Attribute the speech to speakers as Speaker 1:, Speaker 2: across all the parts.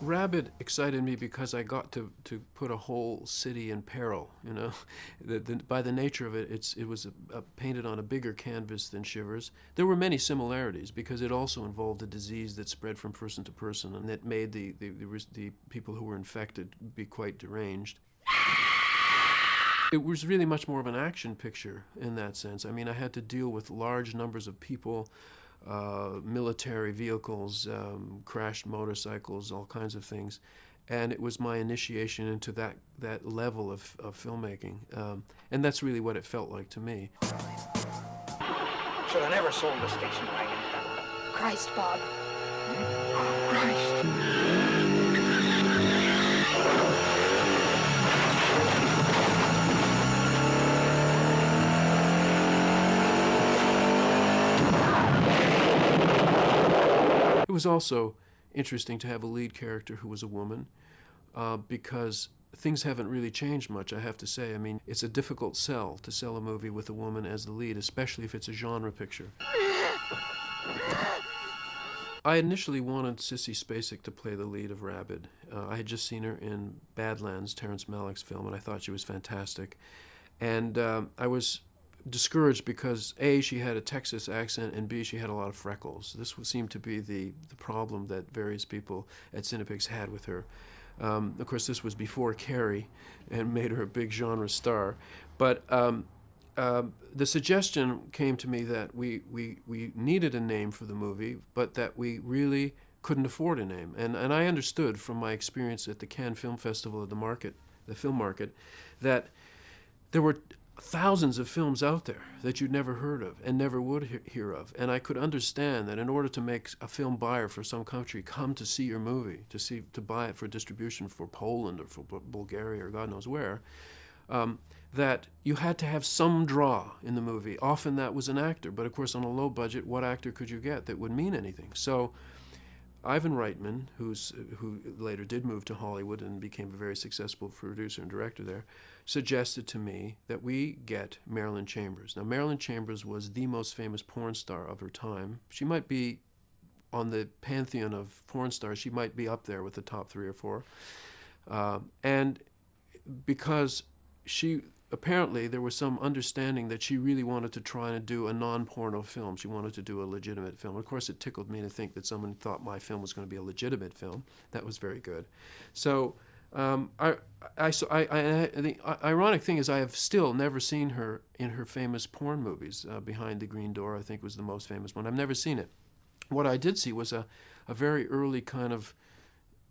Speaker 1: RABID excited me because I got to put a whole city in peril, you know. By the nature of it, it was painted on a bigger canvas than Shivers. There were many similarities because it also involved a disease that spread from person to person and that made the people who were infected be quite deranged. It was really much more of an action picture in that sense. I mean, I had to deal with large numbers of people, military vehicles, crashed motorcycles, all kinds of things. And it was my initiation into that level of filmmaking. And that's really what it felt like to me.
Speaker 2: Should have never sold the station wagon.
Speaker 3: Christ, Bob.
Speaker 2: Oh, Christ.
Speaker 1: It was also interesting to have a lead character who was a woman, because things haven't really changed much, I have to say. I mean, it's a difficult sell to sell a movie with a woman as the lead, especially if it's a genre picture. I initially wanted Sissy Spacek to play the lead of RABID. I had just seen her in Badlands, Terrence Malick's film, and I thought she was fantastic. And I was discouraged because A, she had a Texas accent, and B, she had a lot of freckles. This seemed to be the problem that various people at Cinepix had with her. Of course, this was before Carrie and made her a big genre star. But the suggestion came to me that we needed a name for the movie, but that we really couldn't afford a name. And I understood from my experience at the Cannes Film Festival at the film market, that there were thousands of films out there that you'd never heard of and never would hear of. And I could understand that in order to make a film buyer for some country come to see your movie, to buy it for distribution for Poland or for Bulgaria or God knows where, that you had to have some draw in the movie. Often that was an actor, but of course on a low budget, what actor could you get that would mean anything? So Ivan Reitman, who later did move to Hollywood and became a very successful producer and director there, suggested to me that we get Marilyn Chambers. Now, Marilyn Chambers was the most famous porn star of her time. She might be on the pantheon of porn stars. She might be up there with the top 3 or 4. And because apparently there was some understanding that she really wanted to try and do a non-porno film. She wanted to do a legitimate film. Of course, it tickled me to think that someone thought my film was going to be a legitimate film. That was very good. So the ironic thing is I have still never seen her in her famous porn movies. Behind the Green Door, I think, was the most famous one. I've never seen it. What I did see was a very early kind of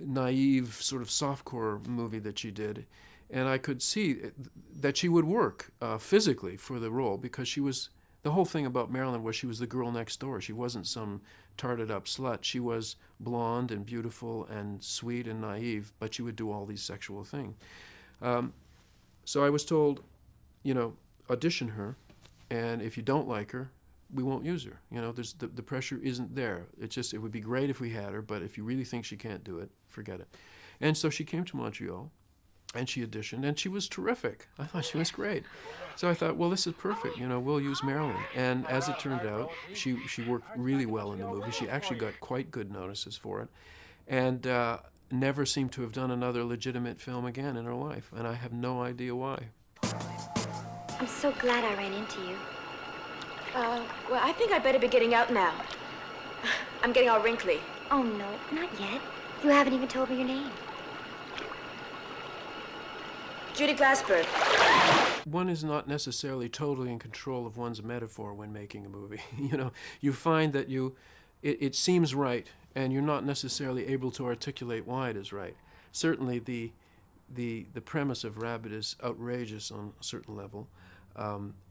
Speaker 1: naive sort of softcore movie that she did. And I could see that she would work physically for the role, because the whole thing about Marilyn was she was the girl next door. She wasn't some tarted up slut. She was blonde and beautiful and sweet and naive, but she would do all these sexual things. So I was told, audition her, and if you don't like her, we won't use her. The pressure isn't there. It would be great if we had her, but if you really think she can't do it, forget it. And so she came to Montreal, and she auditioned, and she was terrific. I thought she was great. So I thought, well, this is perfect. We'll use Marilyn. And as it turned out, she worked really well in the movie. She actually got quite good notices for it, and never seemed to have done another legitimate film again in her life. And I have no idea why.
Speaker 4: I'm so glad I ran into you.
Speaker 3: Well, I think I'd better be getting out now. I'm getting all wrinkly.
Speaker 4: Oh, no, not yet. You haven't even told me your name.
Speaker 3: Judy Glassberg.
Speaker 1: One is not necessarily totally in control of one's metaphor when making a movie. You find that it seems right, and you're not necessarily able to articulate why it is right. Certainly the premise of RABID is outrageous on a certain level.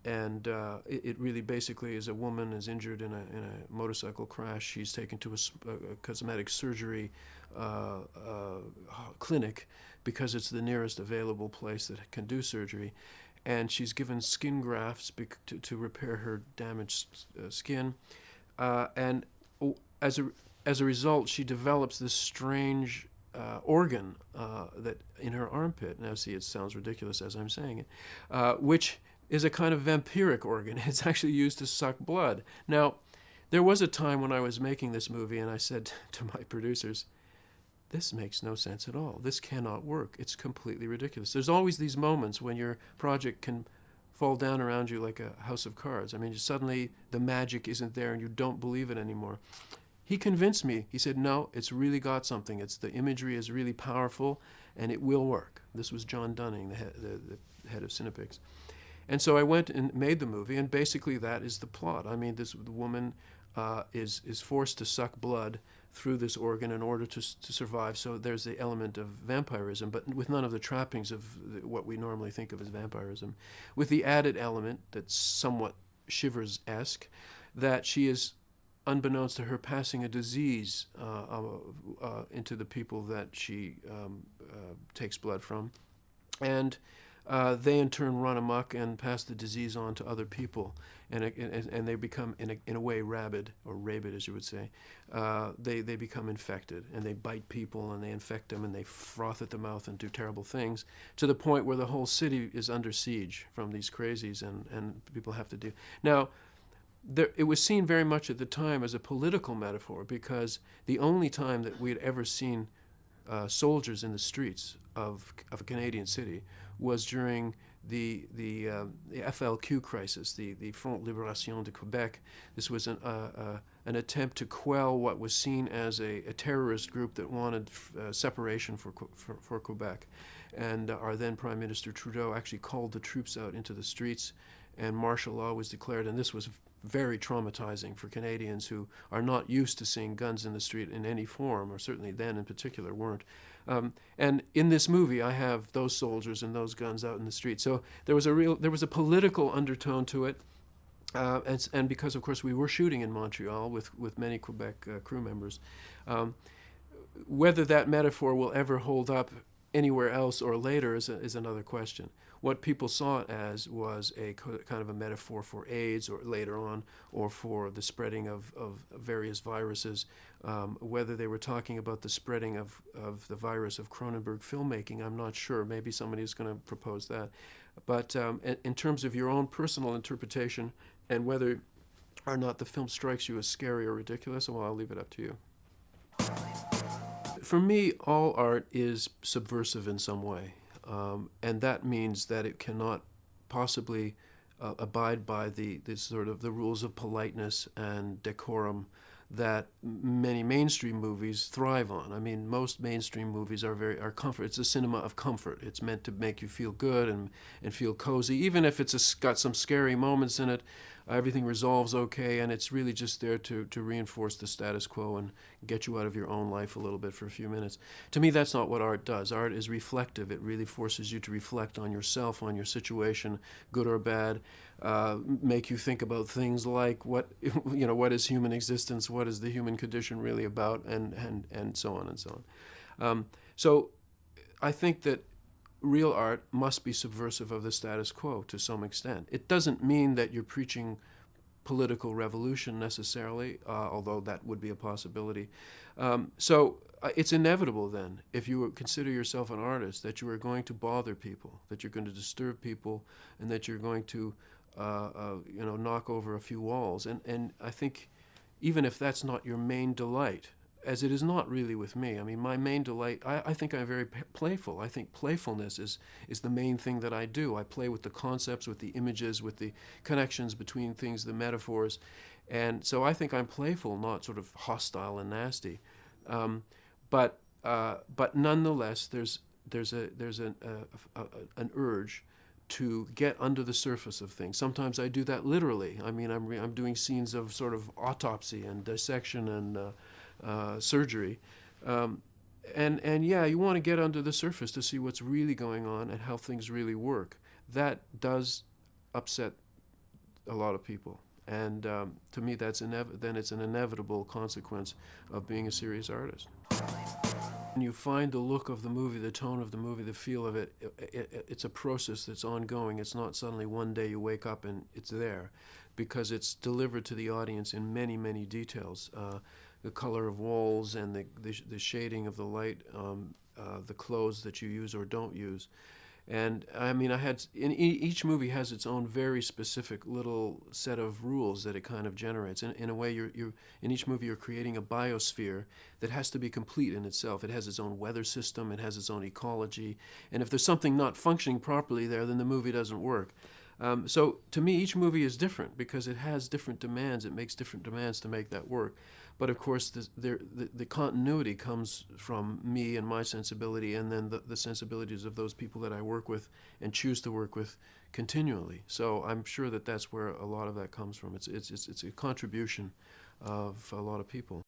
Speaker 1: It really basically is a woman is injured in a motorcycle crash. She's taken to a cosmetic surgery clinic because it's the nearest available place that can do surgery. And she's given skin grafts to repair her damaged skin. And as a result, she develops this strange organ that in her armpit. Now, see, it sounds ridiculous as I'm saying it, which is a kind of vampiric organ. It's actually used to suck blood. Now, there was a time when I was making this movie, and I said to my producers, this makes no sense at all. This cannot work. It's completely ridiculous. There's always these moments when your project can fall down around you like a house of cards. I mean, suddenly the magic isn't there and you don't believe it anymore. He convinced me. He said, no, it's really got something. The imagery is really powerful and it will work. This was John Dunning, the head of Cinepix. And so I went and made the movie, and basically that is the plot. I mean, the woman is forced to suck blood through this organ in order to survive. So there's the element of vampirism, but with none of the trappings of what we normally think of as vampirism, with the added element that's somewhat Shivers-esque, that she is, unbeknownst to her, passing a disease into the people that she takes blood from. And they in turn run amok and pass the disease on to other people, and they become, in a way, rabid, or rabid as you would say. They become infected, and they bite people, and they infect them, and they froth at the mouth and do terrible things, to the point where the whole city is under siege from these crazies, and people have to do. Now, it was seen very much at the time as a political metaphor, because the only time that we had ever seen soldiers in the streets of a Canadian city was during the FLQ crisis, the Front Libération de Québec. This was an attempt to quell what was seen as a terrorist group that wanted separation for Quebec. And our then Prime Minister Trudeau actually called the troops out into the streets, and martial law was declared, and this was very traumatizing for Canadians who are not used to seeing guns in the street in any form, or certainly then in particular weren't. And in this movie, I have those soldiers and those guns out in the street. So there was a political undertone to it, and because of course we were shooting in Montreal with many Quebec crew members. Whether that metaphor will ever hold up anywhere else or later is another question. What people saw it as was a kind of a metaphor for AIDS, or later on, or for the spreading of various viruses. Whether they were talking about the spreading of the virus of Cronenberg filmmaking, I'm not sure. Maybe somebody's going to propose that. But in terms of your own personal interpretation and whether or not the film strikes you as scary or ridiculous, well, I'll leave it up to you. For me, all art is subversive in some way. And that means that it cannot possibly abide by the sort of the rules of politeness and decorum that many mainstream movies thrive on. I mean, most mainstream movies are comfort. It's a cinema of comfort. It's meant to make you feel good and feel cozy, even if it's got some scary moments in it. Everything resolves okay, and it's really just there to reinforce the status quo and get you out of your own life a little bit for a few minutes. To me, that's not what art does. Art is reflective. It really forces you to reflect on yourself, on your situation, good or bad, make you think about things like what is human existence, what is the human condition really about, and so on and so on. So I think that real art must be subversive of the status quo to some extent. It doesn't mean that you're preaching political revolution necessarily, although that would be a possibility. So it's inevitable then, if you consider yourself an artist, that you are going to bother people, that you're going to disturb people, and that you're going to knock over a few walls. And I think even if that's not your main delight, as it is not really with me. I mean, my main delight, I think I'm very playful. I think playfulness is the main thing that I do. I play with the concepts, with the images, with the connections between things, the metaphors. And so I think I'm playful, not sort of hostile and nasty. But nonetheless, there's an urge to get under the surface of things. Sometimes I do that literally. I mean, I'm doing scenes of sort of autopsy and dissection and surgery, and yeah, you want to get under the surface to see what's really going on and how things really work. That does upset a lot of people, and to me, then it's an inevitable consequence of being a serious artist. When you find the look of the movie, the tone of the movie, the feel of it, it's a process that's ongoing. It's not suddenly one day you wake up and it's there, because it's delivered to the audience in many, many details. The color of walls and the shading of the light, the clothes that you use or don't use. And I mean, each movie has its own very specific little set of rules that it kind of generates. In a way, you're in each movie you're creating a biosphere that has to be complete in itself. It has its own weather system, it has its own ecology, and if there's something not functioning properly there, then the movie doesn't work. So to me, each movie is different because it has different demands. It makes different demands to make that work. But of course, the continuity comes from me and my sensibility, and then the sensibilities of those people that I work with and choose to work with continually. So I'm sure that that's where a lot of that comes from. It's a contribution of a lot of people.